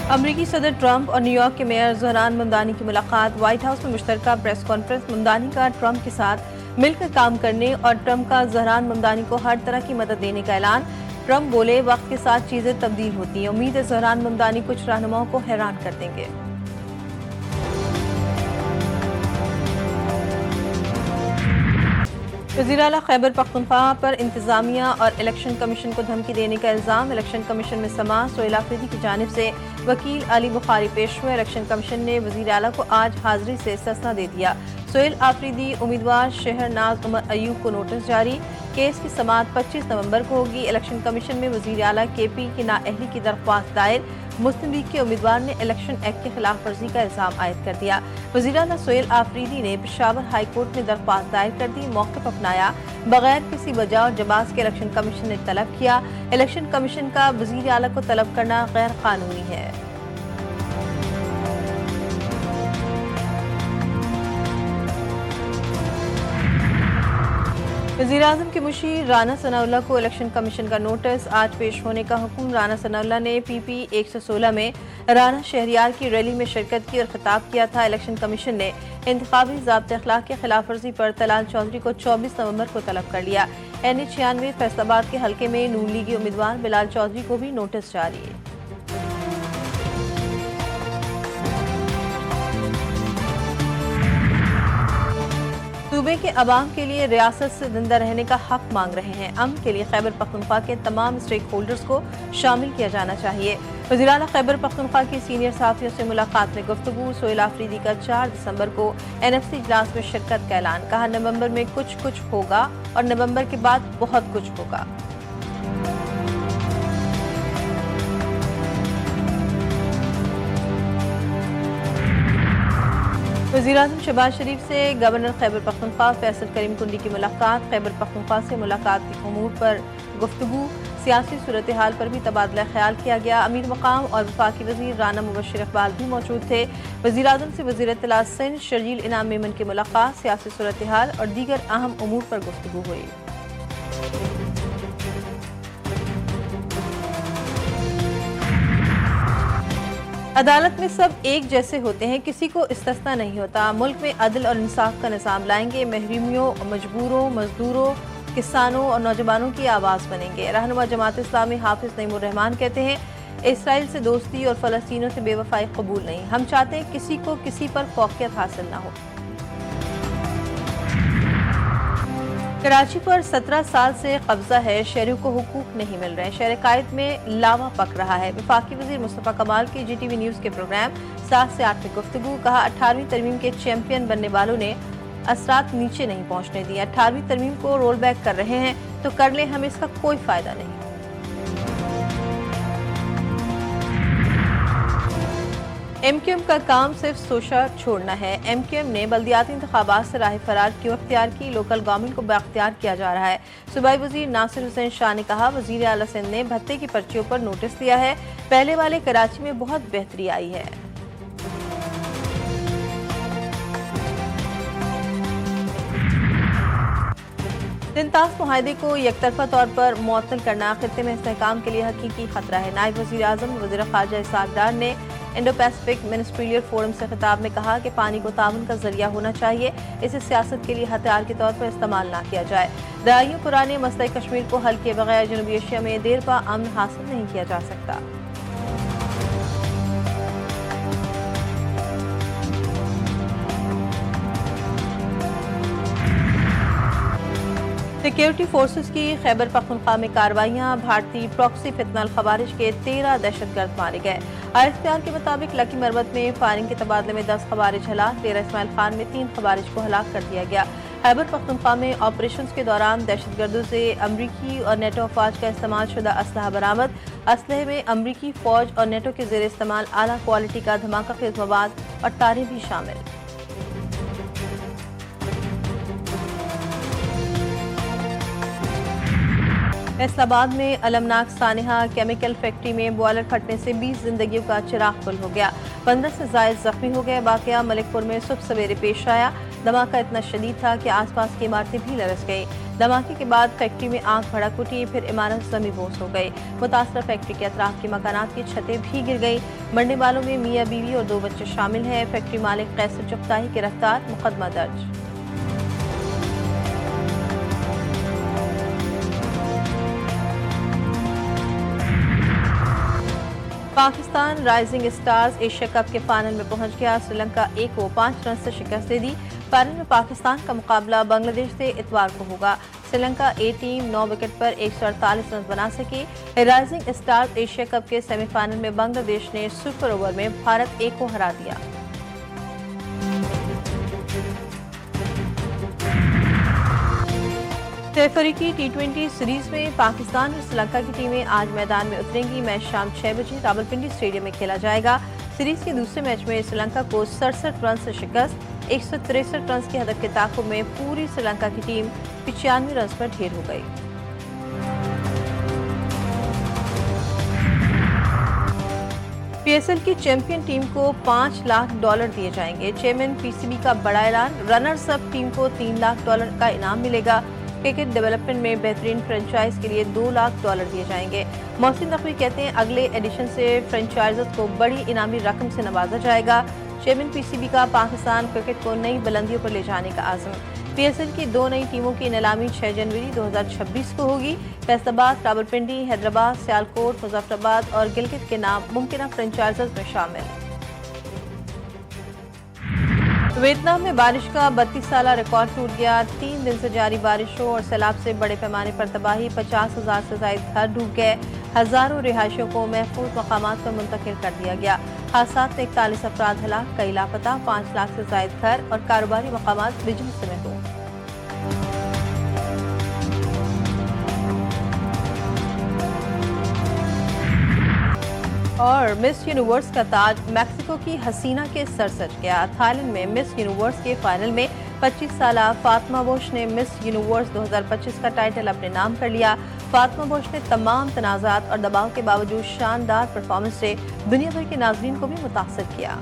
अमरीकी सदर ट्रंप और न्यूयॉर्क के मेयर ज़हरान ममदानी की मुलाकात। व्हाइट हाउस में मुश्तरका प्रेस कॉन्फ्रेंस। ममदानी का ट्रंप के साथ मिलकर काम करने और ट्रंप का ज़हरान ममदानी को हर तरह की मदद देने का ऐलान। ट्रंप बोले, वक्त के साथ चीजें तब्दील होती हैं, उम्मीद है ज़हरान ममदानी कुछ रहनुमाओं को हैरान कर देंगे। वज़ीर आला खैबर पख्तूनख्वा पर इंतजामिया और इलेक्शन कमीशन को धमकी देने का इल्ज़ाम। इलेक्शन कमीशन में समा सोहेल आफरीदी की जानिब से वकील अली बुखारी पेश हुए। इलेक्शन कमीशन ने वज़ीर आला को आज हाजिरी से इस्तिस्ना दे दिया। सोहेल आफरीदी उम्मीदवार शहरनाज उमर अयूब को नोटिस जारी। केस की समाअत 25 नवंबर को होगी। इलेक्शन कमीशन में वज़ीर आला KP की नाअहली की दरख्वास्त दायर। मुस्लिम लीग के उम्मीदवार ने इलेक्शन एक्ट की खिलाफ वर्जी का इल्जाम आयद कर दिया। वज़ीर आला सोहेल आफरीदी ने पेशावर हाई कोर्ट में दरख्वास्त दायर कर दी। मौक़िफ़ अपनाया, बगैर किसी वजह और जवाज़ के इलेक्शन कमीशन ने तलब किया। इलेक्शन कमीशन का वज़ीर आला को तलब करना गैर कानूनी है। वज़ीर-ए-आज़म के मुशीर राना सनाउल्लाह को इलेक्शन कमीशन का नोटिस। आज पेश होने का हुक्म। राना सनाउल्लाह ने PP 116 में राना शहरियार की रैली में शिरकत की और खिताब किया था। इलेक्शन कमीशन ने इंतखाबी ज़ाब्ते अखलाक की खिलाफ वर्जी पर तलाल चौधरी को 24 नवंबर को तलब कर लिया। NH 96 फैसलाबाद के हल्के में नून लीगी उम्मीदवार बिलाल चौधरी को भी नोटिस जारी। सूबे के अवाम के लिए रियासत से जिंदा रहने का हक मांग रहे हैं। अमन के लिए खैबर पख्तूनख्वा के तमाम स्टेक होल्डर्स को शामिल किया जाना चाहिए। वज़ीर आला खैबर पख्तूनख्वा की सीनियर सहाफ़ियों से मुलाकात में गुफ्तगू। सोहेल आफरीदी का 4 दिसंबर को NFC इजलास में शिरकत का ऐलान। कहा, नवंबर में कुछ होगा और नवंबर के बाद बहुत कुछ होगा। वज़ीर-ए-आज़म शहबाज शरीफ से गवर्नर खैबर पख्तूनख्वा फैसल करीम कुंडी की मुलाकात। खैबर पख्तूनख्वा से मुलाकात के उमूर पर गुफ्तगू। सियासी सूरत हाल पर भी तबादला ख्याल किया गया। अमीर मकाम और वफाकी वज़ीर राना मुबश्शिर इकबाल भी मौजूद थे। वज़ीर-ए-आज़म से वज़ीर इत्तलात सिंध शर्जील इनाम मेमन की मुलाकात। सियासी सूरत हाल और दीगर अहम उमूर पर गुफ्तगू हुई। अदालत में सब एक जैसे होते हैं, किसी को इस्तिस्ना नहीं होता। मुल्क में अदल और इंसाफ का निज़ाम लाएंगे। महरूमियों, मजबूरों, मजदूरों, किसानों और नौजवानों की आवाज़ बनेंगे। रहनुमा जमात इस्लामी हाफिज नईमुर रहमान कहते हैं, इसराइल से दोस्ती और फ़लस्तीनियों से बेवफाई कबूल नहीं। हम चाहते हैं किसी को किसी पर फौकियत हासिल ना हो। कराची पर 17 साल से कब्जा है, शहरियों को हुकूक नहीं मिल रहे। शहर कायद में लावा पक रहा है। वफाकी वज़ीर मुस्तफ़ा कमाल की GTV न्यूज़ के प्रोग्राम 7 से 8 में गुफ्तगू। कहा, 18वीं तरमीम के चैंपियन बनने वालों ने असरात नीचे नहीं पहुँचने दिए। 18वीं तरमीम को रोल बैक कर रहे हैं तो कर लें, हमें इसका कोई फ़ायदा नहीं। MQM का काम सिर्फ सोशा छोड़ना है। MQM ने बल्दियाती इंतखाबात से राह फरार क्यों अख्तियार की? लोकल गवर्नमेंट को बाख्तियार किया जा रहा है। सूबाई वज़ीर नासिर हुसैन शाह ने कहा, वज़ीर आला सिंध ने भत्ते की पर्चियों पर नोटिस दिया है। पहले वाले कराची में बहुत बेहतरी आई है। तिंतास मुआहदे को यकतरफा तौर पर मुअत्तल करना खित्ते में इस्तेहकाम के लिए हकीकी खतरा है। नायब वज़ीर आज़म वज़ीर ख़ारजा इसहाक़ डार ने इंडो पैसिफिक मिनिस्ट्रियल फोरम से खिताब में कहा कि पानी को ताउन का जरिया होना चाहिए, इसे सियासत के लिए हथियार के तौर पर इस्तेमाल ना किया जाए। दहाइयों पुराने मसले कश्मीर को हल किए बगैर जनूबी एशिया में देर पा अमन हासिल नहीं किया जा सकता। सिक्योरिटी फोर्सेस की खैबर पख्तूनख्वा में कार्रवाइयाँ। भारतीय प्रॉक्सी फितनल खवारिज के 13 दहशतगर्द मारे गए। ISPR के मुताबिक लकी मरबत में फायरिंग के तबादले में 10 खवारिज हलाक। डेरा इस्माइल खान में 3 खवारिज को हलाक कर दिया गया। खैबर पख्तूनख्वा में ऑपरेशन के दौरान दहशतगर्दों से अमरीकी और नेटो अफवाज का इस्तेमाल शुदा असलहा बरामद। असलहे में अमरीकी फौज और नेटो के जेर इस्तेमाल आला क्वालिटी का धमाका खेज मवाद और तारें भी शामिल। फैसलाबाद में अलमनाक सानिहा केमिकल फैक्ट्री में बॉयलर फटने से 20 जिंदगियों का चिराग गुल हो गया। 15 से जायद जख्मी हो गए। वाकया मलिकपुर में सुबह सवेरे पेश आया। धमाका इतना शदीद था कि आसपास की इमारतें भी लरस गई। धमाके के बाद फैक्ट्री में आग भड़क उठी, फिर इमारत जमींदोज हो गई। मुतासरा फैक्ट्री के अतराफ के मकानात की छतें भी गिर गई। मरने वालों में मियां बीवी और 2 बच्चे शामिल हैं। फैक्ट्री मालिक कैसर चुगताई गिरफ्तार, मुकदमा दर्ज। Pakistan rising stars Asia cup के फाइनल में पहुंच गया। श्रीलंका ए को 5 रन से शिकस्त दे दी। फाइनल में पाकिस्तान का मुकाबला बांग्लादेश से इतवार को होगा। श्रीलंका ए टीम 9 विकेट पर 148 रन बना सकी। राइजिंग स्टार्स एशिया कप के सेमीफाइनल में बांग्लादेश ने सुपर ओवर में भारत ए को हरा दिया। अफ्रीकी टी20 सीरीज में पाकिस्तान और श्रीलंका की टीमें आज मैदान में उतरेंगी। मैच शाम 6 बजे रावलपिंडी स्टेडियम में खेला जाएगा। सीरीज के दूसरे मैच में श्रीलंका को 67 रन से शिकस्त। 163 रन की हदफ के ताकुब में पूरी श्रीलंका की टीम 95 रन पर ढेर हो गई। पीएसएल की चैंपियन टीम को $5 लाख दिए जाएंगे। चेयरमैन पीसीबी का बड़ा ऐलान। रनर्स अप टीम को $3 लाख का इनाम मिलेगा। क्रिकेट डेवलपमेंट में बेहतरीन फ्रेंचाइज के लिए $2 लाख दिए जाएंगे। मोहसिन नकवी कहते हैं अगले एडिशन से फ्रेंचाइजर्स को बड़ी इनामी रकम से नवाजा जाएगा। चेयरमैन पीसीबी का पाकिस्तान क्रिकेट को नई बुलंदियों पर ले जाने का आज़म। पीएसएल की 2 नई टीमों की नीलामी 6 जनवरी 2026 को होगी। फैसलाबाद, रावलपिंडी, हैदराबाद, सियालकोट, मुजफ्फराबाद और गिलगित के नाम मुमकिन फ्रेंचाइजर्स में शामिल। वियतनाम में बारिश का 32 साला रिकॉर्ड टूट गया। 3 दिन से जारी बारिशों और सैलाब से बड़े पैमाने पर तबाही। 50,000 से ज्यादा घर डूब गए। हजारों रिहायशियों को महफूज मकामात पर मुंतकिल कर दिया गया। हादसात में 41 अफराद हलाक, कई लापता। 5 लाख से ज्यादा घर और कारोबारी मकामात बिजली से महरूम। और मिस यूनिवर्स का ताज मैक्सिको की हसीना के सर सज गया। थाईलैंड में मिस यूनिवर्स के फाइनल में 25 साला फातिमा बुश ने मिस यूनिवर्स 2025 का टाइटल अपने नाम कर लिया। फातिमा बुश ने तमाम तनाज़ात और दबाव के बावजूद शानदार परफॉर्मेंस से दुनिया भर के नाज़रीन को भी मुतासर किया।